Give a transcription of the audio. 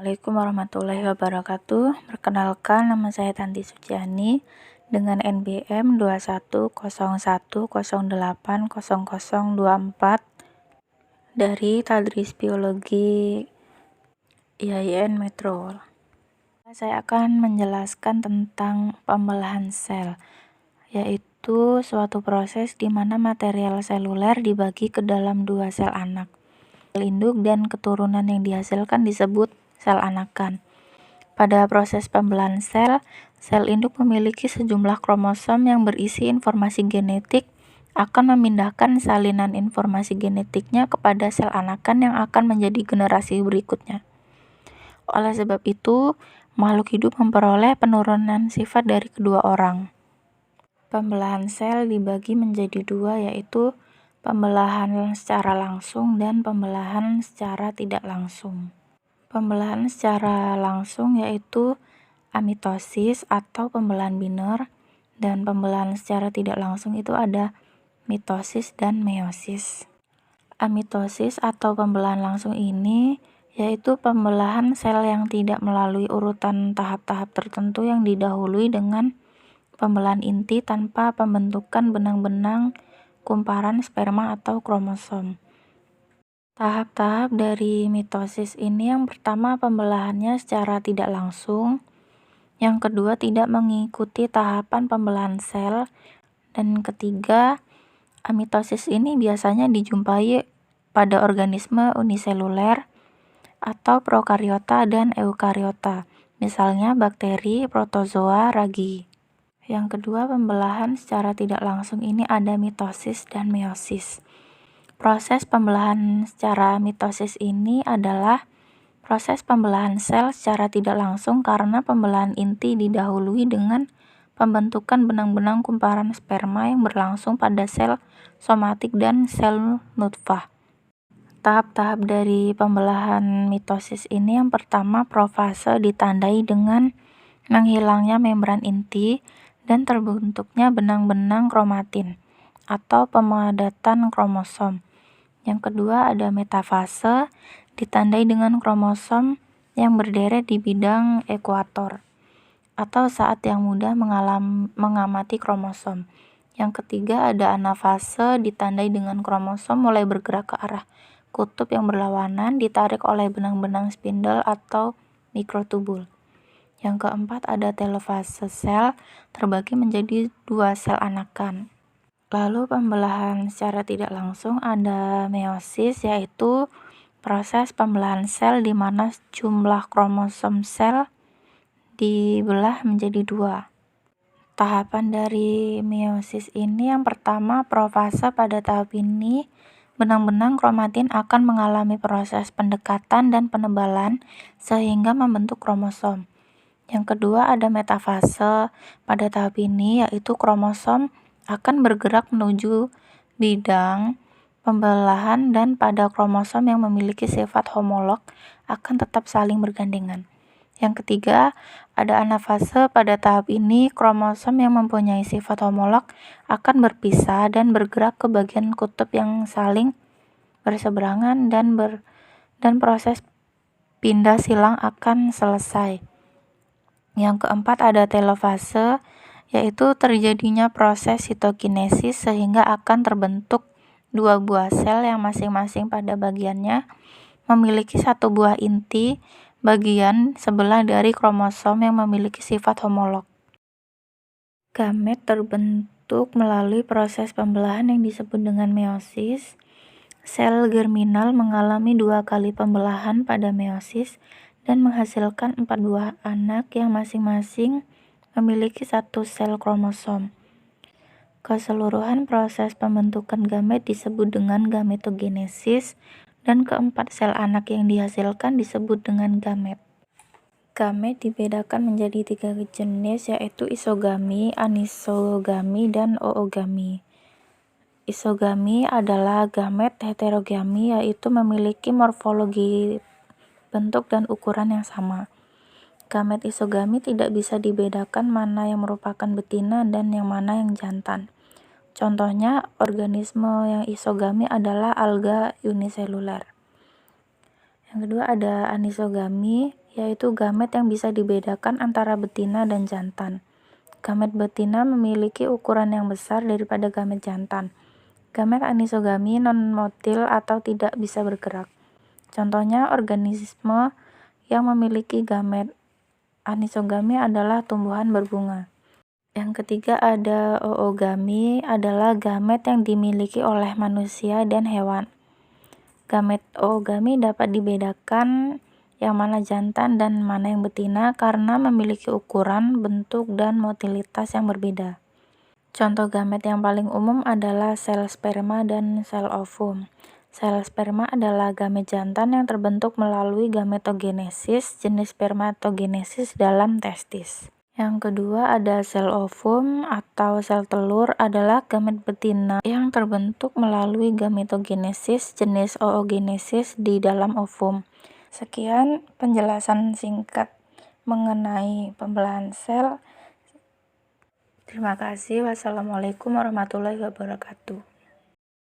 Assalamualaikum warahmatullahi wabarakatuh. Perkenalkan, nama saya Tanti Suciani dengan NBM 2101080024 dari Tadris Biologi IAIN Metro. Saya akan menjelaskan tentang pembelahan sel, yaitu suatu proses di mana material seluler dibagi ke dalam dua sel anak. Sel induk dan keturunan yang dihasilkan disebut sel anakan. Pada proses pembelahan sel induk memiliki sejumlah kromosom yang berisi informasi genetik akan memindahkan salinan informasi genetiknya kepada sel anakan yang akan menjadi generasi berikutnya. Oleh sebab itu, makhluk hidup memperoleh penurunan sifat dari kedua orang. Pembelahan sel dibagi menjadi dua, yaitu pembelahan secara langsung dan pembelahan secara tidak langsung. Pembelahan secara langsung yaitu amitosis atau pembelahan biner, dan pembelahan secara tidak langsung itu ada mitosis dan meiosis. Amitosis atau pembelahan langsung ini yaitu pembelahan sel yang tidak melalui urutan tahap-tahap tertentu yang didahului dengan pembelahan inti tanpa pembentukan benang-benang kumparan sperma atau kromosom. Tahap-tahap dari mitosis ini yang pertama pembelahannya secara tidak langsung, yang kedua tidak mengikuti tahapan pembelahan sel, dan ketiga amitosis ini biasanya dijumpai pada organisme uniseluler atau prokariota dan eukariota, misalnya bakteri, protozoa, ragi. Yang kedua, pembelahan secara tidak langsung ini ada mitosis dan meiosis. Proses pembelahan secara mitosis ini adalah proses pembelahan sel secara tidak langsung karena pembelahan inti didahului dengan pembentukan benang-benang kumparan sperma yang berlangsung pada sel somatik dan sel nutfah. Tahap-tahap dari pembelahan mitosis ini yang pertama profase ditandai dengan menghilangnya membran inti dan terbentuknya benang-benang kromatin atau pemadatan kromosom. Yang kedua ada metafase ditandai dengan kromosom yang berderet di bidang ekuator atau saat yang mudah mengamati kromosom. Yang ketiga ada anafase ditandai dengan kromosom mulai bergerak ke arah kutub yang berlawanan ditarik oleh benang-benang spindel atau mikrotubul. Yang keempat ada telofase, sel terbagi menjadi dua sel anakan. Lalu pembelahan secara tidak langsung ada meiosis, yaitu proses pembelahan sel di mana jumlah kromosom sel dibelah menjadi dua. Tahapan dari meiosis ini yang pertama profase. Pada tahap ini benang-benang kromatin akan mengalami proses pendekatan dan penebalan sehingga membentuk kromosom. Yang kedua ada metafase. Pada tahap ini yaitu kromosom akan bergerak menuju bidang pembelahan dan pada kromosom yang memiliki sifat homolog akan tetap saling bergandengan. Yang ketiga ada anafase. Pada tahap ini kromosom yang mempunyai sifat homolog akan berpisah dan bergerak ke bagian kutub yang saling berseberangan dan proses pindah silang akan selesai. Yang keempat ada telofase, yaitu terjadinya proses sitokinesis sehingga akan terbentuk dua buah sel yang masing-masing pada bagiannya memiliki satu buah inti bagian sebelah dari kromosom yang memiliki sifat homolog. Gamet terbentuk melalui proses pembelahan yang disebut dengan meiosis. Sel germinal mengalami dua kali pembelahan pada meiosis dan menghasilkan 4 buah anak yang masing-masing memiliki satu sel kromosom. Keseluruhan proses pembentukan gamet disebut dengan gametogenesis, dan keempat sel anak yang dihasilkan disebut dengan gamet. Gamet dibedakan menjadi 3 jenis, yaitu isogami, anisogami, dan oogami. Isogami adalah gamet heterogami, yaitu memiliki morfologi bentuk dan ukuran yang sama. Gamet isogami tidak bisa dibedakan mana yang merupakan betina dan yang mana yang jantan. Contohnya, organisme yang isogami adalah alga uniseluler. Yang kedua ada anisogami, yaitu gamet yang bisa dibedakan antara betina dan jantan. Gamet betina memiliki ukuran yang besar daripada gamet jantan. Gamet anisogami non-motil atau tidak bisa bergerak. Contohnya organisme yang memiliki gamet anisogami adalah tumbuhan berbunga. Yang ketiga ada oogami, adalah gamet yang dimiliki oleh manusia dan hewan. Gamet oogami dapat dibedakan yang mana jantan dan mana yang betina karena memiliki ukuran, bentuk, dan motilitas yang berbeda. Contoh gamet yang paling umum adalah sel sperma dan sel ovum. Sel sperma adalah gamet jantan yang terbentuk melalui gametogenesis, jenis spermatogenesis dalam testis. Yang kedua ada sel ovum atau sel telur, adalah gamet betina yang terbentuk melalui gametogenesis, jenis oogenesis di dalam ovum. Sekian penjelasan singkat mengenai pembelahan sel. Terima kasih. Wassalamualaikum warahmatullahi wabarakatuh.